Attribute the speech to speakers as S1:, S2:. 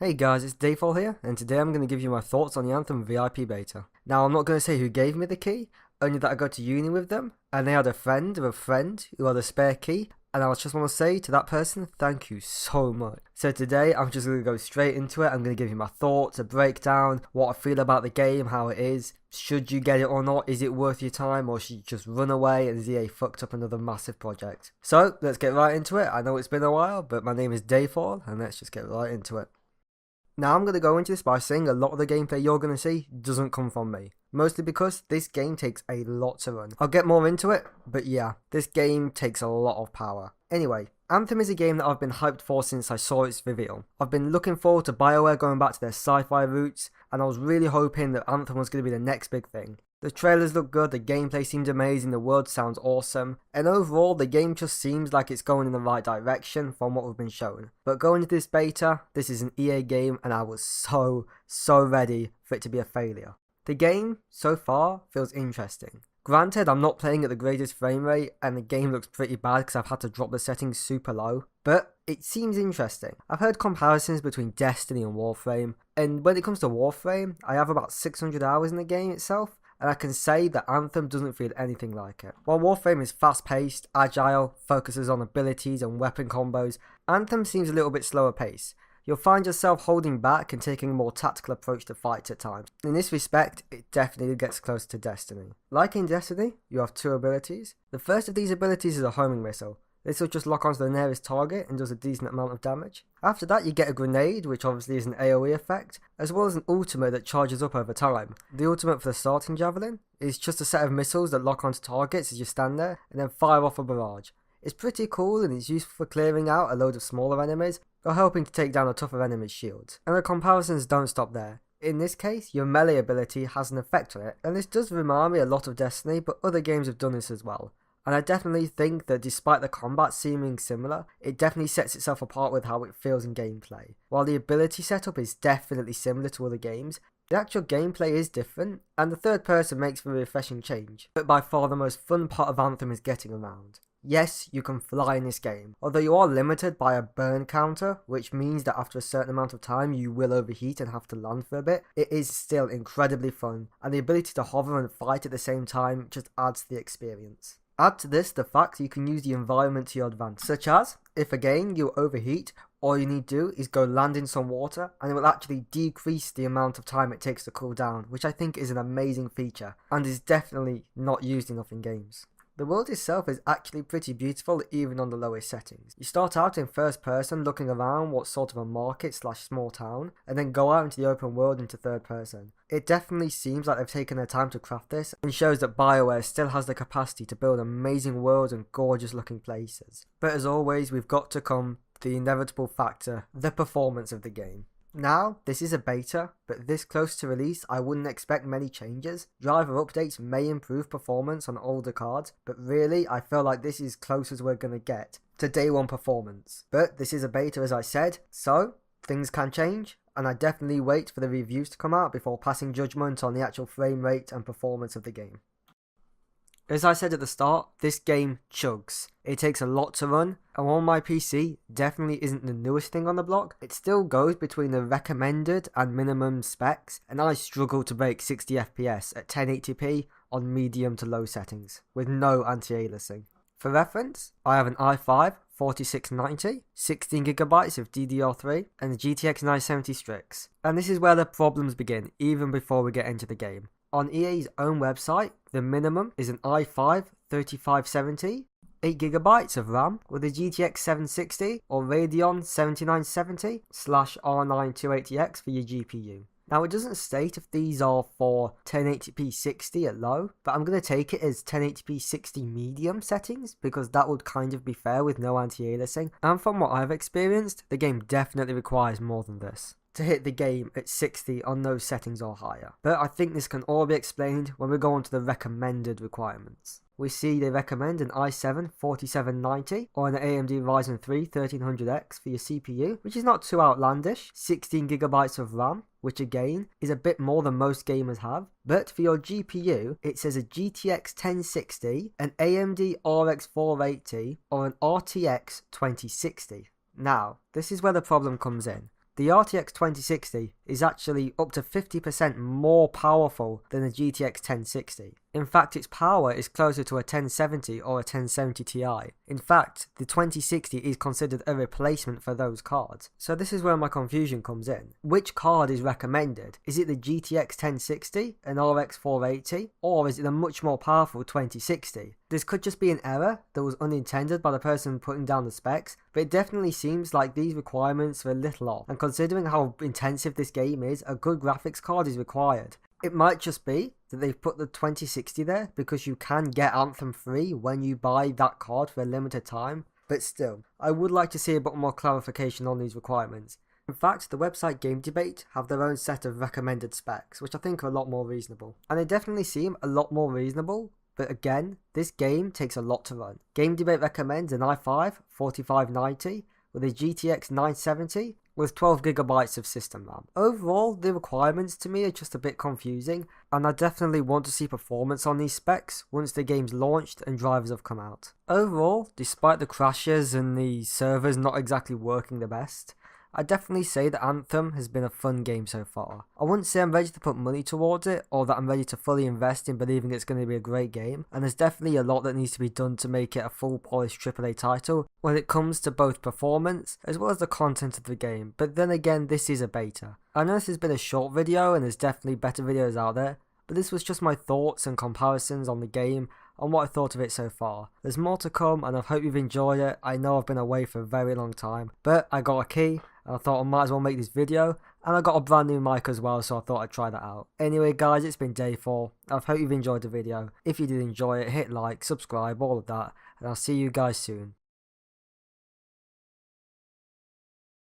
S1: Hey guys, it's Dayfall here, and today I'm going to give you my thoughts on the Anthem VIP beta. Now, I'm not going to say who gave me the key, only that I go to uni with them, and they had a friend of a friend who had a spare key, and I just want to say to that person, thank you so much. So today, I'm just going to go straight into it. I'm going to give you my thoughts, a breakdown, what I feel about the game, how it is. Should you get it or not? Is it worth your time, or should you just run away and EA fucked up another massive project? So, let's get right into it. I know it's been a while, but my name is Dayfall, and let's just get right into it. Now I'm going to go into this by saying a lot of the gameplay you're going to see doesn't come from me. Mostly because this game takes a lot to run. I'll get more into it, but yeah, this game takes a lot of power. Anyway, Anthem is a game that I've been hyped for since I saw its reveal. I've been looking forward to BioWare going back to their sci-fi roots, and I was really hoping that Anthem was going to be the next big thing. The trailers look good, the gameplay seems amazing, the world sounds awesome, and overall the game just seems like it's going in the right direction from what we've been shown. But going into this beta, this is an EA game and I was so ready for it to be a failure. The game, so far, feels interesting. Granted, I'm not playing at the greatest frame rate and the game looks pretty bad because I've had to drop the settings super low, but it seems interesting. I've heard comparisons between Destiny and Warframe, and when it comes to Warframe, I have about 600 hours in the game itself, and I can say that Anthem doesn't feel anything like it. While Warframe is fast-paced, agile, focuses on abilities and weapon combos, Anthem seems a little bit slower paced. You'll find yourself holding back and taking a more tactical approach to fights at times. In this respect, it definitely gets closer to Destiny. Like in Destiny, you have two abilities. The first of these abilities is a homing missile. This will just lock onto the nearest target and does a decent amount of damage. After that you get a grenade, which obviously is an AoE effect, as well as an ultimate that charges up over time. The ultimate for the starting javelin is just a set of missiles that lock onto targets as you stand there and then fire off a barrage. It's pretty cool and it's useful for clearing out a load of smaller enemies or helping to take down a tougher enemy's shields. And the comparisons don't stop there. In this case, your melee ability has an effect on it, and this does remind me a lot of Destiny, but other games have done this as well. And I definitely think that despite the combat seeming similar, it definitely sets itself apart with how it feels in gameplay. While the ability setup is definitely similar to other games, the actual gameplay is different, and the third person makes for a refreshing change. But by far the most fun part of Anthem is getting around. Yes, you can fly in this game, although you are limited by a burn counter, which means that after a certain amount of time you will overheat and have to land for a bit. It is still incredibly fun, and the ability to hover and fight at the same time just adds to the experience. Add to this the fact you can use the environment to your advantage, such as, if again you overheat, all you need to do is go land in some water and it will actually decrease the amount of time it takes to cool down, which I think is an amazing feature and is definitely not used enough in games. The world itself is actually pretty beautiful even on the lowest settings. You start out in first person looking around what sort of a market / small town, and then go out into the open world into third person. It definitely seems like they've taken their time to craft this and shows that BioWare still has the capacity to build amazing worlds and gorgeous looking places. But as always, we've got to come to the inevitable factor, the performance of the game. Now, this is a beta, but this close to release I wouldn't expect many changes. Driver updates may improve performance on older cards, but really I feel like this is close as we're gonna get to day one performance. But this is a beta as I said, so things can change, and I definitely wait for the reviews to come out before passing judgment on the actual frame rate and performance of the game. As I said at the start, this game chugs. It takes a lot to run, and while my PC definitely isn't the newest thing on the block, it still goes between the recommended and minimum specs, and I struggle to break 60 FPS at 1080p on medium to low settings, with no anti-aliasing. For reference, I have an i5 4690, 16GB of DDR3, and a GTX 970 Strix. And this is where the problems begin, even before we get into the game. On EA's own website, the minimum is an i5 3570, 8GB of RAM with a GTX 760 or Radeon 7970/R9 280X for your GPU. Now it doesn't state if these are for 1080p 60 at low, but I'm going to take it as 1080p 60 medium settings because that would kind of be fair with no anti-aliasing, and from what I've experienced, the game definitely requires more than this to hit the game at 60 on those settings or higher. But I think this can all be explained when we go on to the recommended requirements. We see they recommend an i7 4790 or an AMD Ryzen 3 1300X for your CPU, which is not too outlandish, 16GB of RAM, which again is a bit more than most gamers have, but for your GPU it says a GTX 1060, an AMD RX 480 or an RTX 2060. Now, this is where the problem comes in. The RTX 2060 is actually up to 50% more powerful than the GTX 1060. In fact, its power is closer to a 1070 or a 1070 Ti. In fact, the 2060 is considered a replacement for those cards. So this is where my confusion comes in. Which card is recommended? Is it the GTX 1060, an RX 480, or is it the much more powerful 2060? This could just be an error that was unintended by the person putting down the specs, but it definitely seems like these requirements are a little off, and considering how intensive this game is, a good graphics card is required. It might just be that they've put the 2060 there because you can get Anthem free when you buy that card for a limited time, but still, I would like to see a bit more clarification on these requirements. In fact, the website Game Debate have their own set of recommended specs, which I think are a lot more reasonable. And they definitely seem a lot more reasonable, but again, this game takes a lot to run. Game Debate recommends an i5 4590 with a GTX 970 with 12GB of system RAM. Overall, the requirements to me are just a bit confusing, and I definitely want to see performance on these specs once the game's launched and drivers have come out. Overall, despite the crashes and the servers not exactly working the best, I definitely say that Anthem has been a fun game so far. I wouldn't say I'm ready to put money towards it, or that I'm ready to fully invest in believing it's going to be a great game, and there's definitely a lot that needs to be done to make it a full polished AAA title when it comes to both performance as well as the content of the game, but then again, this is a beta. I know this has been a short video and there's definitely better videos out there, but this was just my thoughts and comparisons on the game and what I thought of it so far. There's more to come and I hope you've enjoyed it. I know I've been away for a very long time, but I got a key and I thought I might as well make this video, and I got a brand new mic as well, so I thought I'd try that out. Anyway guys, it's been day 4. I hope you've enjoyed the video. If you did enjoy it, hit like, subscribe, all of that, and I'll see you guys soon.